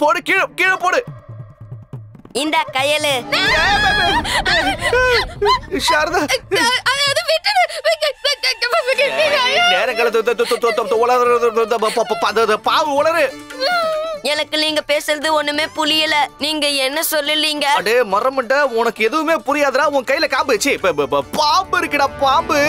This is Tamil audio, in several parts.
போடு கீழே போடு. இந்த கையலு சாரதா பாவு உளறு. எனக்கு நீங்க பேசுறது ஒண்ணுமே புரியல. நீங்க என்ன சொல்லலீங்க? அடே மரமண்ட, உனக்கு எதுவுமே புரியாதுடா. உன் கையில காம்பு வச்சு பாம்பு இருக்குடா, பாம்பு.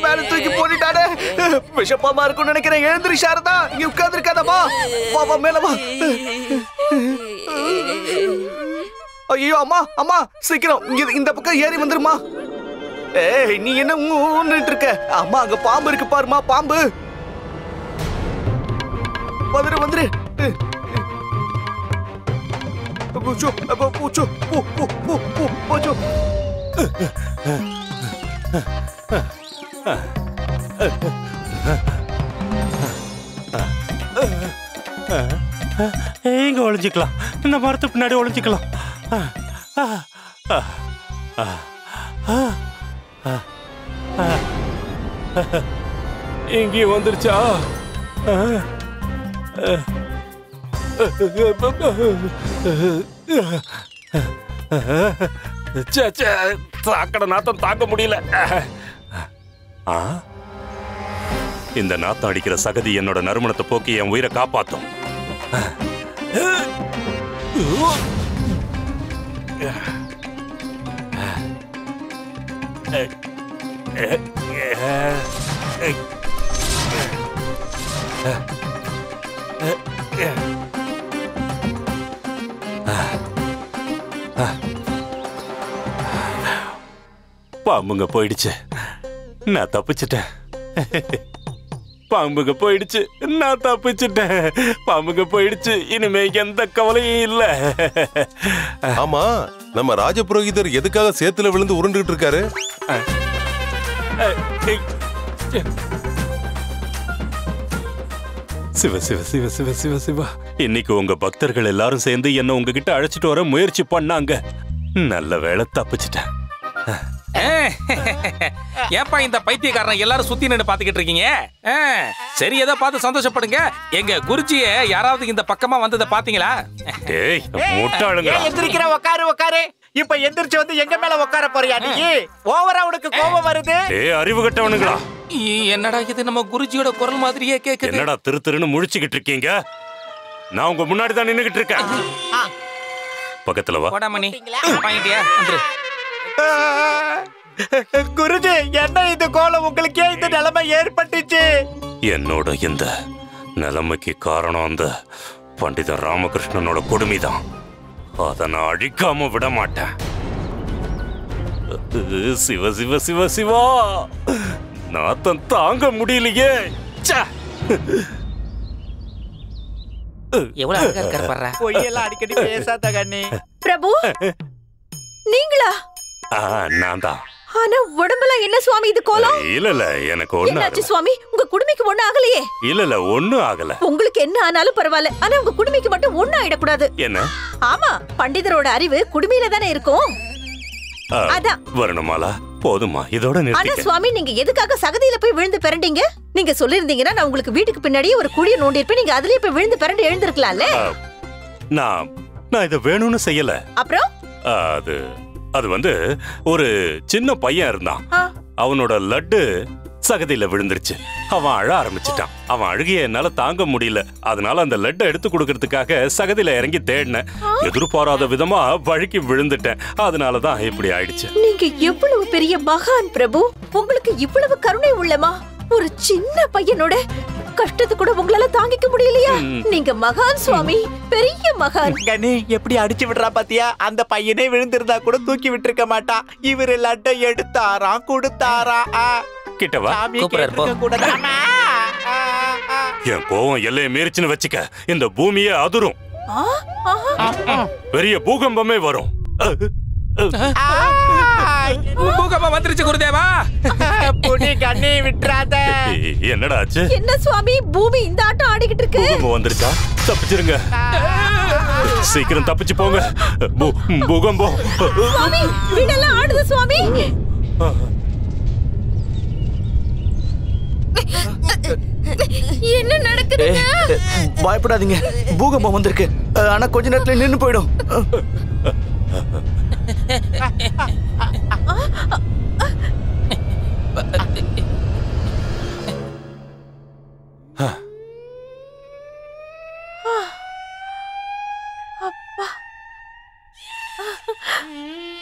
மேல தூக்கி போட்டுட்டானே. விஷப்பாமா இருக்கும்னு நினைக்கிறேன். எழுந்திரி சாரதா, இங்க உட்கார்ந்து இருக்காதமா. பாப்பா மேல வா. ஐயோ அம்மா, அம்மா சீக்கிரம் இந்த பக்கம் ஏறி வந்துருமா. ஏய், நீ என்ன ஊன்னுட்டு இருக்க? அம்மா, அங்க பாம்பு இருக்கு பாருமா, பாம்பு. வந்துரு வந்துரு. பூச்சோ பூச்சோ பூ பூ பூ பூ பூச்சோ. எங்க ஒளிஞ்சிக்கலாம்? இந்த மரத்து பின்னாடி ஒளிஞ்சிக்கலாம். இங்கே வந்துருச்சா? சாக்கடை நாத்தம் தாங்க முடியல. இந்த நாத்தம் அடிக்கிற சகதி என்னோட நறுமணத்தை போக்கி என் உயிரை காப்பாத்தும். பாம்புங்க போயிடுச்சு, நான் தப்பிச்சிட்டேன். பாம்புங்க போயிடுச்சு, நான் தப்பிச்சிட்டேன். பாம்புங்க போயிடுச்சு, இனிமே எந்த கவலையும் இல்ல. ஆமா, நம்ம ராஜபுரோகிதர் எதுக்காக சேத்துல விழுந்து உருண்டுகிட்டு இருக்காரு? சிவ சிவ சிவ சிவ சிவ சிவா, இன்னைக்கு உங்க பக்தர்கள் எல்லாரும் சேர்ந்து என்ன உங்ககிட்ட அழைச்சிட்டு வர முயற்சி பண்ணாங்க. நல்ல வேளை தப்பிச்சிட்டேன். ஏப்பா இந்த பைத்தியக்காரனை எல்லாரும் சுத்தி நின்று பாத்துக்கிட்டு இருக்கீங்க? சரி, ஏதோ பார்த்து சந்தோஷப்படுங்க. எங்க குருஜிய யாராவது இந்த பக்கமா வந்ததை பாத்தீங்களா? டேய் முட்டாளுங்க, எந்திரிக்கிற, உட்காரு உட்காரு. இப்ப எந்திரிச்சு வந்து எங்க மேல உட்கார போறியா நீ? ஓவரா உனக்கு கோபம் வருது? டேய் அறிவு கட்டவனுங்களா, என்னடா இது நம்ம குருஜியோட குரல் மாதிரியே கேக்குது. என்னடா திரு திருன்னு முழிச்சுக்கிட்டு இருக்கீங்க? நான் உங்க முன்னாடி தான் நின்னுகிட்டு இருக்கேன். பக்கத்துல வா. போடாமணி பாயிண்டியா வந்துரு. குருஜி, என்ன இது கோலம்? உங்களுக்கே இந்த நிலைமை ஏற்பட்டுச்சு? என்னோட இந்த நிலைமைக்கு காரணம் அந்த பண்டிதர் ராமகிருஷ்ணனோட கொடுமைதான். அதை நான் அழிக்காம விட மாட்டேன். சிவ சிவ சிவ சிவா, நாத்தம் தாங்க முடியலையே. எவ்வளவு அழகா இருக்காரு பாரு. பொய்யெல்லாம் அடிக்கடி பேசாத கண்ணி. பிரபு, நீங்களா? நான் தான். ஆனா உடம்பெல்லாம் என்ன சுவாமி இது கோலம்? இல்ல இல்ல, எனக்கு ஒண்ணு ஆச்சு சுவாமி. உங்க குடுமைக்கு ஒண்ணு ஆகலையே? இல்ல இல்ல, ஒண்ணும் ஆகல. உங்களுக்கு என்ன ஆனாலும் பரவாயில்ல, ஆனா உங்க குடுமைக்கு மட்டும் ஒண்ணும் ஆயிடக்கூடாது. என்ன? ஆமா, பண்டிதரோட அறிவு குடுமையில தானே இருக்கும். அதான் வரணுமாலா? போதுமா, இதோட ஆனா நிறுத்திக்க. சுவாமி, நீங்க எதுக்காக சகதியில போய் விழுந்து பிறண்டீங்க? நீங்க சொல்லிருந்தீங்கன்னா நான் உங்களுக்கு வீட்டுக்கு பின்னாடி ஒரு குழிய நோண்டி இருப்பேன். நீங்க அதுலயே போய் விழுந்து பிறண்டு எழுந்திருக்கலாம்ல. நான் இத வேணும்னு செய்யல. அப்புறம் அது வந்து ஒரு சின்ன பையன் இருந்தான். அவனோட லட்டு சகதியில விழுந்துருச்சு. அவன் அழ ஆரம்பிச்சிட்டான். அவன் அழுகைய என்னால தாங்க முடியல. அதனால அந்த லட்டை எடுத்து கொடுக்கறதுக்காக சகதியில இறங்கி தேடினேன். எதிர்பாராத விதமா வழுக்கி விழுந்துட்டேன். அதனாலதான் இப்படி ஆயிடுச்சு. நீங்க எவ்வளவு பெரிய மகான் பிரபு. உங்களுக்கு இவ்வளவு கருணை உள்ளமா? ஒரு சின்ன பையனோட கஷ்டத்தை கூட உங்களால தாங்கிக்க முடியலையா? நீங்க மகான் சுவாமி, பெரிய மகான். கண்ணி எப்படி அடிச்சு விடுறா பாத்தியா? அந்த பையனே விழுந்திருந்தா கூட தூக்கி விட்டுருக்க மாட்டான். இவரு லட்டை எடுத்தாராம், கொடுத்தாரா. கிட்டவா என் கோவம் எல்லையை மீறிச்சுன்னு வச்சுக்க, இந்த பூமியே அதிரும். பெரிய பூகம்பமே வரும். பூகம்பம் வந்துருச்சு குருதேவா. புடி கண்ணி விட்டுறாத. என்னடா ஆச்சு? என்ன சுவாமி, பூமி இந்த ஆட்டம் ஆடிக்கிட்டு இருக்கு. பூகம்பம் வந்துருச்சா? தப்பிச்சிருங்க, சீக்கிரம் தப்பிச்சு போங்க. பூகம்பம். சுவாமி, வீடெல்லாம் ஆடுது சுவாமி. என்ன நடக்குதுங்க? பயப்படாதீங்க, பூகம்பம் வந்திருக்கு. ஆனா கொஞ்ச நேரத்துல நின்னு போயிடும்.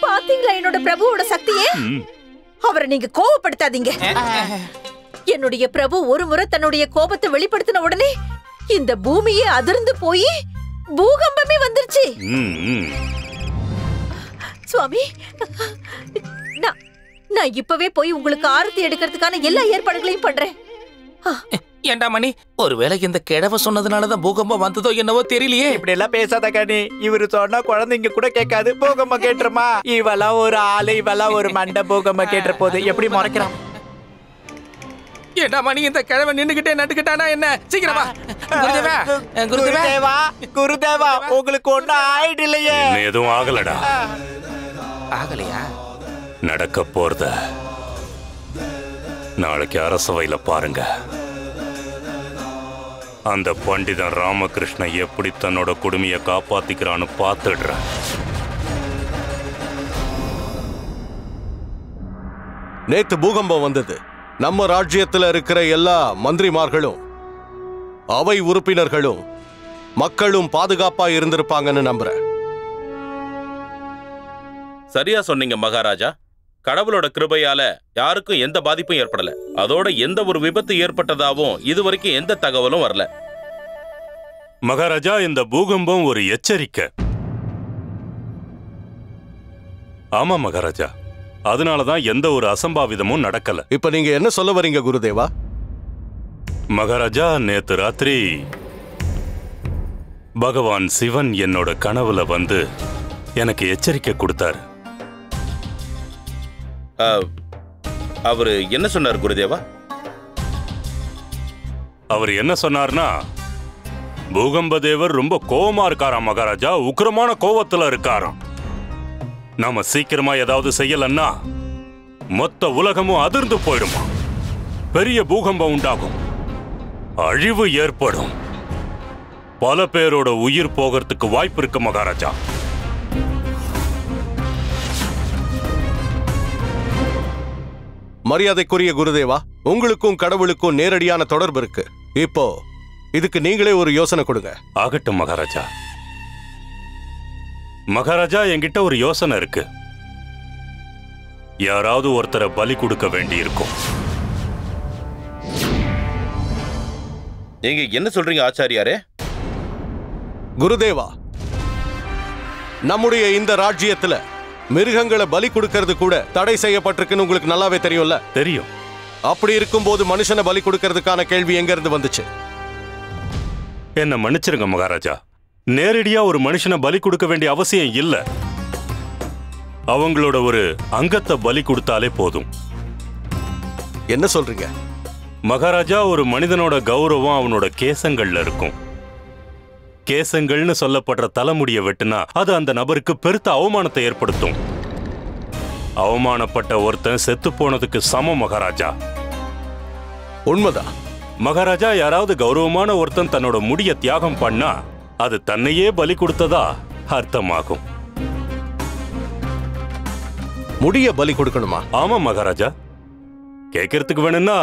பாத்தீங்களா என்னோட பிரபுவோட சக்தியே? அவரை நீங்க கோபப்படுத்தாதீங்க. என்னுடைய பிரபு ஒரு முறை தன்னுடைய கோபத்தை வெளிப்படுத்தின உடனே இந்த பூமியே அதிர்ந்து போய் பூகம்பமே வந்துருச்சு. சுவாமி, நான் இப்பவே போய் உங்களுக்கு ஆரத்தி எடுக்கிறதுக்கான எல்லா ஏற்பாடுகளையும் பண்றேன். ஏண்டா மணி, ஒருவேளை இந்த கிழவ சொன்னதுனாலதான் பூகம்பம் வந்ததோ என்னவோ தெரியலையே. இப்படி எல்லாம் பேசாத கண்ணி. இவரு சொன்னா குழந்தைங்க கூட கேட்காது. பூகம்பம் கேட்டுருமா? இவெல்லாம் ஒரு ஆளு, இவெல்லாம் ஒரு மண்டை. பூகம்பம் கேட்டுற போது எப்படி முறைக்கிறான்? ஏண்டா மணி, இந்த கிழவ நின்னுகிட்டே நட்டுக்கிட்டானா என்ன? சீக்கிரமா குருதேவா. குருதேவா, குருதேவா, உங்களுக்கு ஒண்ணும் ஆயிடலையே. எதுவும் ஆகலடா. ஆகலையா? நடக்க போறத நாளைக்கு அரசவையில பாருங்க. அந்த பண்டிதன் ராமகிருஷ்ணன் எப்படி தன்னோட குடுமையை காப்பாத்திக்கிறான்னு பார்த்துடுற. நேத்து பூகம்பம் வந்தது. நம்ம ராஜ்யத்துல இருக்கிற எல்லா மந்திரிமார்களும் அவை உறுப்பினர்களும் மக்களும் பாதுகாப்பா இருந்திருப்பாங்கன்னு நம்புறேன். சரியா சொன்னீங்க மகாராஜா. கடவுளோட கிருபையால யாருக்கும் எந்த பாதிப்பும் ஏற்படல. அதோட எந்த ஒரு விபத்து ஏற்பட்டதாவும் இதுவரைக்கும் எந்த தகவலும் வரல. மகாராஜா, இந்த பூகம்பம் ஒரு எச்சரிக்கை. ஆமா மகாராஜா, அதனாலதான் எந்த ஒரு அசம்பாவிதமும் நடக்கல. இப்ப நீங்க என்ன சொல்ல வரீங்க குருதேவா? மகாராஜா, நேத்து ராத்திரி பகவான் சிவன் என்னோட கனவுல வந்து எனக்கு எச்சரிக்கை கொடுத்தாரு. அவரு என்ன சொன்னார் குருதேவா? அவர் என்ன சொன்னார்னா, பூகம்ப தேவர் ரொம்ப கோவமா இருக்காராம் மகாராஜா. உக்கிரமான கோவத்துல இருக்காராம். நாம சீக்கிரமா ஏதாவது செய்யலன்னா மொத்த உலகமும் அதிர்ந்து போயிடுமா. பெரிய பூகம்பம் உண்டாகும், அழிவு ஏற்படும், பல பேரோட உயிர் போகிறதுக்கு வாய்ப்பு இருக்கு மகாராஜா. மரியாதைக்குரிய குருதேவா, உங்களுக்கும் கடவுளுக்கும் நேரடியான தொடர்பு இருக்கு. இப்போ இதுக்கு நீங்களே ஒரு யோசனை கொடுங்க. ஆகட்டும் மகாராஜா. மகாராஜா, என்கிட்ட ஒரு யோசனை இருக்கு. யாராவது ஒருத்தரை பலி கொடுக்க வேண்டி இருக்கும். நீங்க என்ன சொல்றீங்க ஆச்சாரியாரே? குருதேவா, நம்முடைய இந்த ராஜ்யத்துல மிருகங்களை பலி கொடுக்கிறது கூட தடை செய்யப்பட்டிருக்குன்னு உங்களுக்கு நல்லாவே தெரியும்ல? தெரியும். அப்படி இருக்கும்போது மனுஷனை பலி கொடுக்கறதுக்கான கேள்வி எங்க இருந்து வந்துச்சு? என்ன மன்னிச்சிருங்க மகாராஜா, நேரடியா ஒரு மனுஷனை பலி கொடுக்க வேண்டிய அவசியம் இல்ல. அவங்களோட ஒரு அங்கத்தை பலி கொடுத்தாலே போதும். என்ன சொல்றீங்க மகாராஜா? ஒரு மனிதனோட கௌரவம் அவனோட கேசங்கள்ல இருக்கும். கேசங்கள்னு சொல்லப்படுற தலைமுடியை வெட்டுனா அது அந்த நபருக்கு பெருத்த அவமானத்தை ஏற்படுத்தும். அவமானப்பட்ட ஒருத்தன் செத்து போனதுக்கு சமம் மகாராஜா. உண்மைதான் மகாராஜா. யாராவது கௌரவமான ஒருத்தன் தன்னோட முடிய தியாகம் பண்ணா அது தன்னையே பலி கொடுத்ததா அர்த்தமாகும். முடிய பலி கொடுக்கணுமா? ஆமா மகாராஜா. கேட்கறதுக்கு வேணும்னா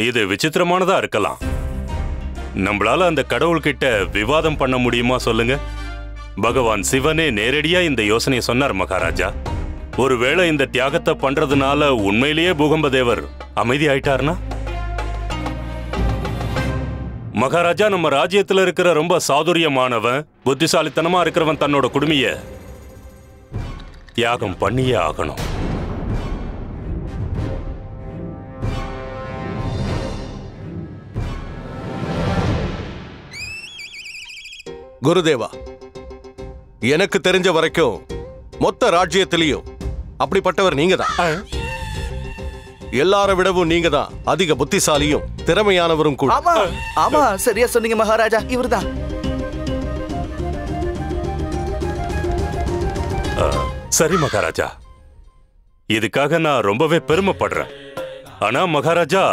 இது விசித்திரமானதா இருக்கலாம். நம்மளால அந்த கடவுள்கிட்ட விவாதம் பண்ண முடியுமா சொல்லுங்க? பகவான் சிவனே நேரடியா இந்த யோசனையை சொன்னார் மகாராஜா. ஒருவேளை இந்த தியாகத்தை பண்றதுனால உண்மையிலேயே பூகம்ப தேவர் அமைதி ஆயிட்டார்னா? மகாராஜா, நம்ம ராஜ்யத்துல இருக்கிற ரொம்ப சாதுரியமானவன், புத்திசாலித்தனமா இருக்கிறவன் தன்னோட குடுமைய தியாகம் பண்ணியே ஆகணும். குருதேவா, எனக்கு தெரிஞ்ச வரைக்கும் மொத்த ராஜ்யத்திலையும் அப்படிப்பட்டவர் நீங்க தான். எல்லார விடவும் நீங்க தான் அதிக புத்திசாலியும் திறமையானவரும் கூட. ஆமா ஆமா, சரியா சொன்னீங்க மகாராஜா, இவர்தான். சரி மகாராஜா, இதுக்காக நான் ரொம்பவே பெருமைப்படுறேன். ஆனா மகாராஜா,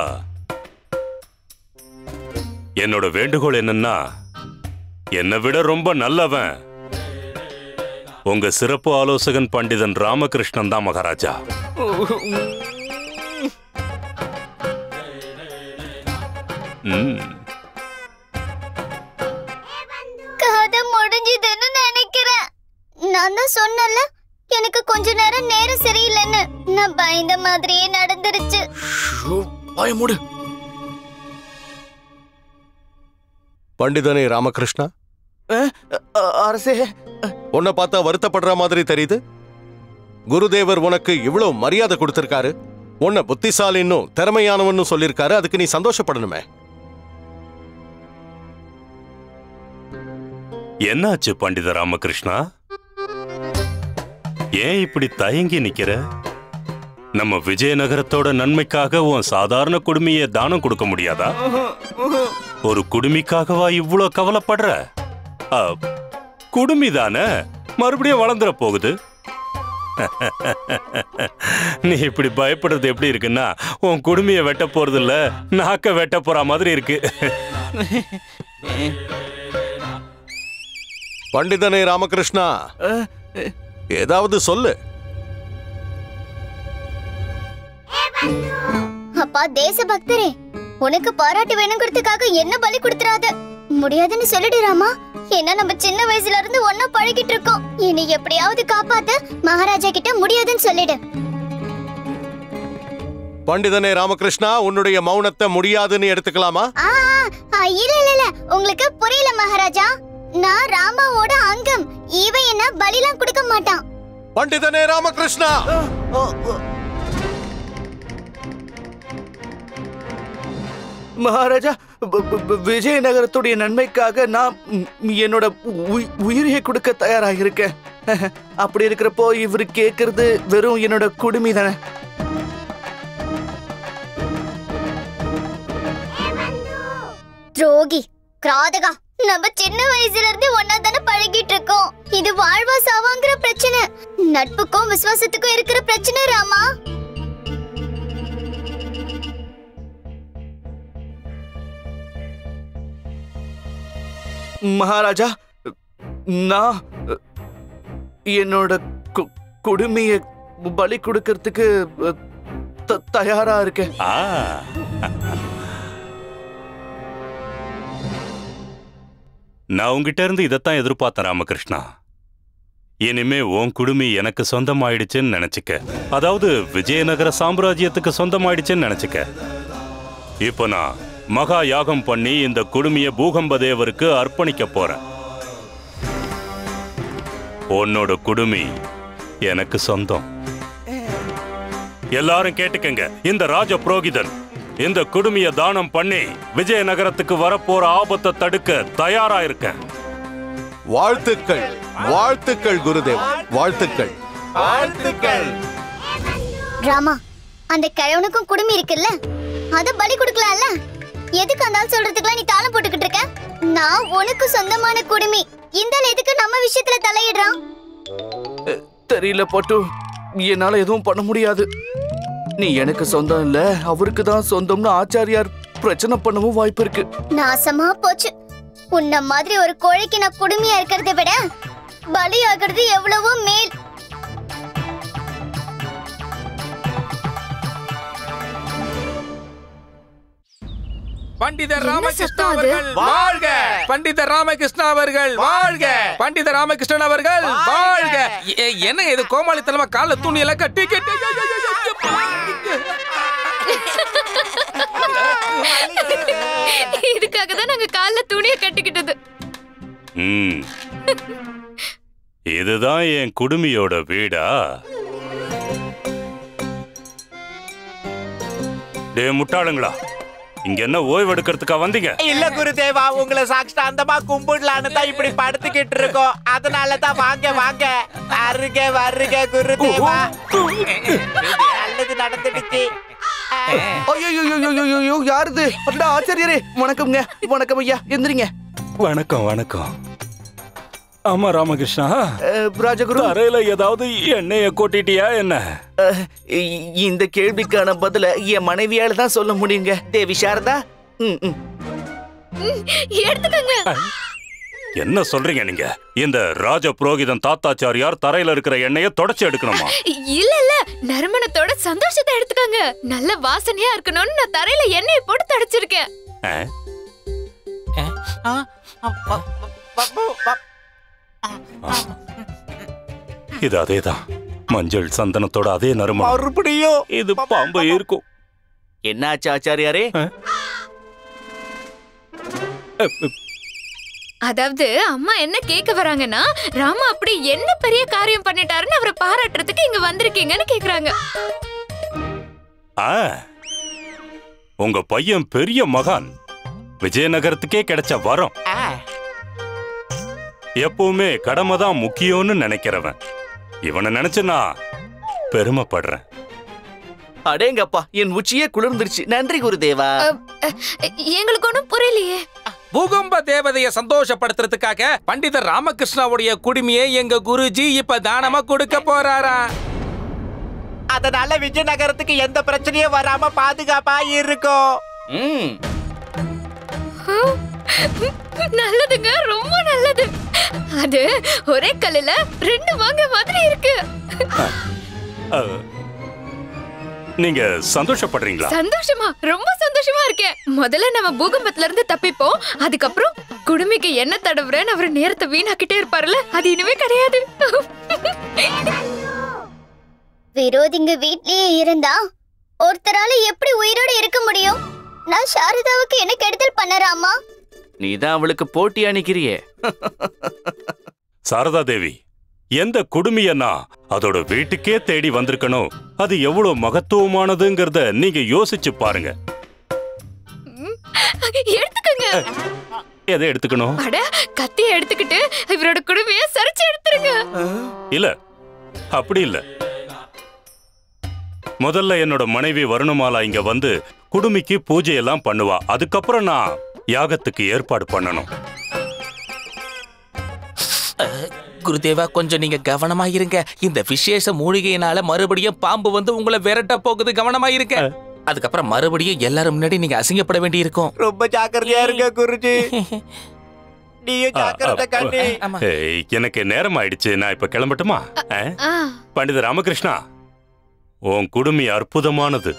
என்னோட வேண்டுகோள் என்னன்னா, என்னை விட ரொம்ப நல்லவன் உங்க சிறப்பு ஆலோசகன் பண்டிதன் ராமகிருஷ்ணன் தான் மகாராஜா. கதை முடிஞ்சதுன்னு நினைக்கிறேன். நான் தான் சொன்னல, எனக்கு கொஞ்ச நேரம் சரியில்லைன்னு. நான் பயந்த மாதிரியே நடந்துருச்சு. பயமுடு. பண்டிதனே ராமகிருஷ்ணா, அரசே, உன்னை பார்த்தா வருத்தப்படுற மாதிரி தெரியுது. குருதேவர் உனக்கு இவ்வளவு மரியாதை கொடுத்திருக்காரு, உன்னை புத்திசாலின்னும் திறமையானவன்னு சொல்லிருக்காரு. அதுக்கு நீ சந்தோஷப்படணுமே. என்னாச்சு பண்டித ராமகிருஷ்ணா? ஏன் இப்படி தயங்கி நிக்கிற? நம்ம விஜயநகரத்தோட நன்மைக்காக உன் சாதாரண குடுமியை தானம் கொடுக்க முடியாதா? ஒரு குடுமிக்காகவா இவ்வளோ கவலைப்படுற? குடுமி தானே, மறுபடியும் வளர்ந்துட போகுது. நீ இப்படி பயப்படுறது எப்படி இருக்குன்னா, உன் குடுமியை வெட்ட போறது இல்ல, நாக்க வெட்ட போற மாதிரி இருக்கு. பண்டிதனே ராமகிருஷ்ணா, ஏதாவது சொல்லு. அப்பா தேசபக்தரே, உனக்கு பாராட்டு வேணுங்கிறதுக்காக என்ன பலி கொடுத்துறாத. முடியாதுன்னு சொல்லிடு ராமா. ஏன்னா நம்ம சின்ன வயசுல இருந்து ஒன்னா பழகிட்டு இருக்கோம். இனி எப்படியாவது காப்பாத்த மகாராஜா கிட்ட முடியாதுன்னு சொல்லிடு. பண்டிதனே ராமகிருஷ்ணா, உன்னுடைய மௌனத்தை முடியாதுன்னு எடுத்துக்கலாமா? இல்ல, உங்களுக்கு புரியல மகாராஜா. நான் ராமாவோட அங்கம். இவன் என்ன பலிலாம் கொடுக்க மாட்டான். பண்டிதனே ராமகிருஷ்ணா, மகாராஜா, விஜயநகரத்துடைய நன்மைக்காக நான் என்னோட உயிரையை கொடுக்க தயாராக இருக்கேன். அப்படி இருக்கிறப்போ இவரு கேக்குறது வெறும் என்னோட குடுமி தானே. துரோகி, கிராதகா, நம்ம சின்ன வயசுல இருந்து ஒன்னா தானே பழகிட்டு இருக்கோம். இது வாழ்வா சாவாங்கிற பிரச்சனை, நட்புக்கும் விசுவாசத்துக்கும் இருக்கிற பிரச்சனை ராமா. மகாராஜா, நான் என்னோட குடுமைய பலி கொடுக்கறதுக்கு தயாரா இருக்கேன். நான் உங்ககிட்ட இருந்து இதைத்தான் எதிர்பார்த்தேன் ராமகிருஷ்ணா. இனிமே உன் குடுமி எனக்கு சொந்தமாயிடுச்சுன்னு நினைச்சுக்க. அதாவது விஜயநகர சாம்ராஜ்யத்துக்கு சொந்தமாயிடுச்சுன்னு நினைச்சுக்க. இப்போ நான் மகா யாகம் பண்ணி இந்த குடுமிய பூகம்ப தேவருக்கு அர்ப்பணிக்க போறேன். உன்னோட குடுமி எனக்கு சொந்தம். எல்லாரும் கேட்டுக்கங்க. இந்த ராஜ புரோகிதன் இந்த குடுமிய தானம் பண்ணி விஜயநகரத்துக்கு வரப்போற ஆபத்தை தடுக்க தயாரா இருக்கேன். வாழ்த்துக்கள், வாழ்த்துக்கள் குருதேவ், வாழ்த்துக்கள். வாழ்த்துக்கள். ராமா, அந்த கிழவனுக்கும் குடுமி இருக்குல்ல, அத பலி கொடுக்கலாம்ல. எதுக்கு அந்த சொல்றதுக்குலாம் நீ தாளம் போட்டுக்கிட்டு இருக்க? நான் உனக்கு சொந்தமான குடுமி. இந்த எதுக்கு நம்ம விஷயத்துல தலையிடுறான்? தெரியல பட்டு, என்னால எதுவும் பண்ண முடியாது. நீ எனக்கு சொந்தம் இல்ல, அவருக்கு தான் சொந்தம்னு ஆச்சாரியார் பிரச்சனை பண்ணவும் வாய்ப்பு இருக்கு. நாசமா போச்சு. உன்ன மாதிரி ஒரு கோழைக்கு நான் குடுமியா இருக்கிறத விட பலி ஆகிறது எவ்வளவோ மேல். பண்டிதர் ராமகிருஷ்ணா அவர்கள் வாழ்க! பண்டிதர் ராமகிருஷ்ணா அவர்கள் வாழ்க! பண்டிதர் ராமகிருஷ்ணன் அவர்கள் வாழ்க! என்ன இது கோமாளித்தனமா கால துணி எல்லாம் கட்டி இதுக்காக தான் நாங்க கால்ல துணியை கட்டிக்கிட்டது. இதுதான் என் குடுமியோட வீடா? டே முட்டாளுங்களா, இங்க என்ன ஓய்வு எடுக்கிறதுக்கா வந்தீங்க? இல்ல குருதேவா, உங்களை சாஷ்டாந்தமா கும்பிடலான்னு தான் இப்படி படுத்துக்கிட்டு இருக்கோம். அதனால தான் வாங்க வாங்க வருக வருக குருதேவா. நல்லது நடந்துடுச்சு. ஐயோ யாருது? அடடா, ஆச்சாரியரே வணக்கம்ங்க. வணக்கம் ஐயா, எந்திரிங்க. வணக்கம் வணக்கம். ஆமா ராமகிருஷ்ணா, ராஜகுரு, அறையில ஏதாவது எண்ணெய கொட்டிட்டியா என்ன? இந்த கேள்விக்கான பதில என் மனைவியால தான் சொல்ல முடியுங்க. தேவி சாரதா, எடுத்துக்கங்க. என்ன சொல்றீங்க நீங்க? இந்த ராஜ புரோகிதன் தாத்தாச்சாரியார் தரையில இருக்கிற எண்ணெய தொடச்சு எடுக்கணுமா? இல்ல இல்ல, நறுமணத்தோட சந்தோஷத்தை எடுத்துக்கங்க. நல்ல வாசனையா இருக்கணும்னு நான் தரையில எண்ணெயை போட்டு தொடச்சிருக்கேன். இது அதேதான், மஞ்சள் சந்தனத்தோட அதே நறுமணம். மறுபடியும் இது பாம்பு இருக்கும். என்னாச்சு ஆச்சாரியாரே? அதாவது அம்மா என்ன கேட்க வராங்கன்னா, ராமா அப்படி என்ன பெரிய காரியம் பண்ணிட்டாருன்னு அவரை பாராட்டுறதுக்கு இங்க வந்திருக்கீங்கன்னு கேக்குறாங்க. உங்க பையன் பெரிய மகான், விஜயநகரத்துக்கே கிடைச்ச வரம். எப்பவுமே கடமை தான் முக்கியம்னு நினைக்கிறவன். இவனை நினைச்சு நான் பெருமைப்படுறேன். அடேங்கப்பா, என் உச்சியே குளிர்ந்துருச்சு. நன்றி குருதேவா. எங்களுக்கு ஒண்ணும் புரியலையே. பூகம்ப தேவதைய சந்தோஷப்படுத்துறதுக்காக பண்டிதர் ராமகிருஷ்ணாவுடைய குடுமையை எங்க குருஜி இப்ப தானமா கொடுக்க போறாரா. அதனால விஜயநகரத்துக்கு எந்த பிரச்சனையும் வராம பாதுகாப்பா இருக்கும். நல்லதுங்க, ரொம்ப நல்லது. அது ஒரே கல்லுல ரெண்டு வாங்க மாதிரி இருக்கு. நீங்க சந்தோஷப்படுறீங்களா? சந்தோஷமா, ரொம்ப சந்தோஷமா இருக்கேன். முதல்ல நம்ம பூகம்பத்துல இருந்து தப்பிப்போம். அதுக்கப்புறம் குடுமிக்கு என்ன தடவுறேன்னு அவர் நேரத்தை வீணாக்கிட்டே இருப்பாருல்ல, அது இனிமே கிடையாது. விரோதிங்க வீட்லயே இருந்தா ஒருத்தரால எப்படி உயிரோட இருக்க முடியும்? நான் சாரதாவுக்கு என்ன கெடுதல் பண்ணறாமா? நீதான் அவளுக்கு போட்டி அணிக்கிறியே. சாரதா தேவி, எந்த குடுமியன்னா அதோட வீட்டுக்கே தேடி வந்திருக்கணும். அது எவ்வளவு மகத்துவமானதுங்கிறத நீங்க யோசிச்சு பாருங்க. எடுத்துக்கங்க. எதை எடுத்துக்கணும்? அட, கத்தியை எடுத்துக்கிட்டு இவரோட குடுமைய சரிச்சு எடுத்துருங்க. இல்ல, அப்படி இல்ல. முதல்ல என்னோட மனைவி வருணமாலா இங்க வந்து குடுமிக்கு பூஜை எல்லாம் பண்ணுவா. அதுக்கப்புறம் நான் யாகத்துக்கு ஏற்பாடு பண்ணணும். குருதேவா, கொஞ்சம் நீங்க கவனமா இருங்க. இந்த விசேஷ மூலிகையினால மறுபடியும் பாம்பு வந்து உங்களை விரட்ட போகுது. கவனமா இருங்க. அதுக்கப்புறம் மறுபடியும் எல்லாரும் முன்னாடி நீங்க அசிங்கப்பட வேண்டி இருக்கும். ரொம்ப ஜாக்கிரதையா இருங்க குருஜி. நீயும் ஜாக்கிரதை கண்ணி. எனக்கு நேரம் ஆயிடுச்சு, நான் இப்ப கிளம்பட்டுமா? பண்டித ராமகிருஷ்ணா, உன் குடுமி அற்புதமானது.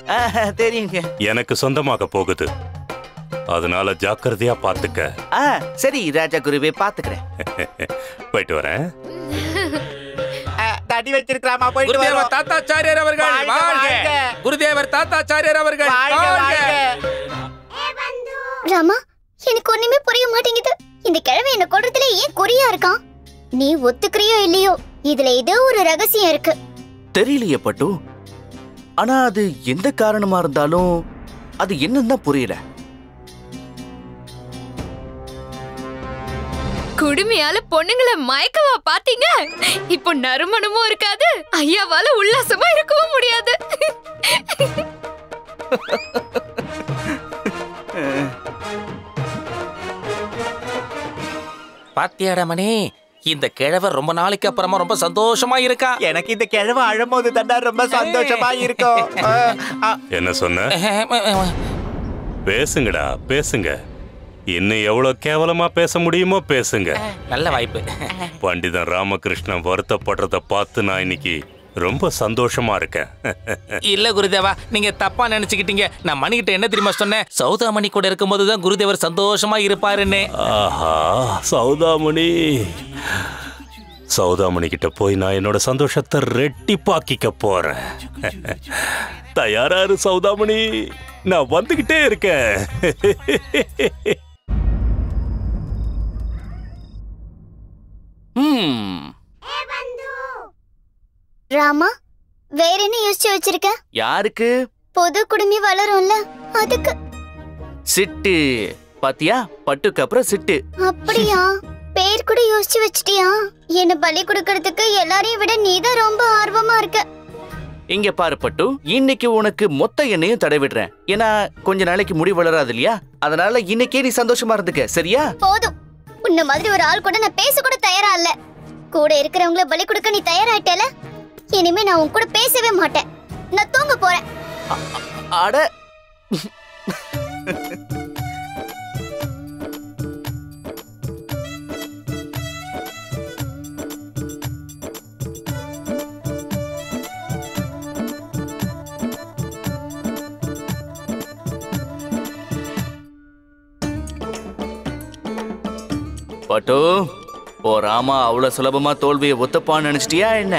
தெரியுங்க. எனக்கு சொந்தமாக போகுது. அதனால ஜாக்கிரதையா பாத்துக்க. சரி ராஜா குருவே, பாத்துக்கிறேன். போயிட்டு வரேன். தடி வச்சிருக்கலாமா? போயிட்டு குருதேவர் வரோம். தாத்தாச்சாரியார் அவர்கள் வாழ்க. குருதேவர் தாத்தாச்சாரியார் அவர்கள் வாழ்க. ராமா, எனக்கு ஒண்ணுமே புரிய மாட்டேங்குது. இந்த கிழமை என்ன கொல்றதுல ஏன் குறியா இருக்கான்? நீ ஒத்துக்கிறியோ இல்லையோ, இதுல ஏதோ ஒரு ரகசியம் இருக்கு. தெரியலையே பட்டு. ஆனா அது எந்த காரணமா இருந்தாலும் அது என்னன்னு தான் புரியல. குடுமையால பொண்ணுங்களை மயக்கவா பாத்தீங்க? இப்போ நறுமணமும் இருக்காது, ஐயாவால உல்லாசமா இருக்கவும் முடியாது. பாத்தியாடமணி, இந்த கிழவர் ரொம்ப நாளைக்கு அப்புறமா ரொம்ப சந்தோஷமா இருக்கா. எனக்கு இந்த கிழமை அழும்போது தாண்டா ரொம்ப சந்தோஷமா இருக்கும். என்ன சொன்ன? பேசுங்கடா, பேசுங்க. இன்னும் எவ்வளவு கேவலமா பேச முடியுமோ பேசுங்க. நல்ல வாய்ப்பு. பண்டிதன் ராமகிருஷ்ணன் வருத்தப்படுறத பார்த்து நான் இன்னைக்கு ரொம்ப சந்தோஷமா இருக்கேன். இல்ல குருதேவா, நீங்க தப்பா நினைச்சுக்கிட்டீங்க. நான் மணிகிட்ட என்ன தெரியுமா சொன்னேன்? சௌதாமணி கூட இருக்கும்போது தான் குருதேவர் சந்தோஷமா இருப்பாருன்னு. ஆஹா, சௌதாமணி. சௌதாமணி கிட்ட போய் நான் என்னோட சந்தோஷத்தை ரெட்டிப்பாக்கிக்க போறேன். தயாராரு சௌதாமணி, நான் வந்துகிட்டே இருக்கேன். ராமா, வேற என்ன யோசிச்சு வச்சிருக்க? யாருக்கு? பொது குடுமி வளரும்ல, அதுக்கு. சிட்டு. பாத்தியா, பட்டுக்கு அப்புறம் சிட்டு. அப்படியா? பேர் கூட யோசிச்சு வச்சிட்டியா? என்ன பலி கொடுக்கறதுக்கு எல்லாரையும் விட நீதான் ரொம்ப ஆர்வமா இருக்க. இங்க பாரு பட்டு, இன்னைக்கு உனக்கு மொத்த எண்ணெயும் தடவிடுறேன். ஏன்னா கொஞ்ச நாளைக்கு முடி வளராது இல்லையா, அதனால இன்னைக்கே நீ சந்தோஷமா இருந்துக்க, சரியா? போதும், உன்ன மாதிரி ஒரு ஆள் கூட நான் பேச கூட தயாரா இல்ல. கூட இருக்கிறவங்கள பலி கொடுக்க நீ தயாராயிட்டல. இனிமே நான் உன் கூட பேசவே மாட்டேன். நான் தூங்க போறேன். அட பட்டு, ஓ ராமா அவ்வளவு சுலபமா தோல்வியை ஒத்துப்பான்னு நினைச்சிட்டியா என்ன?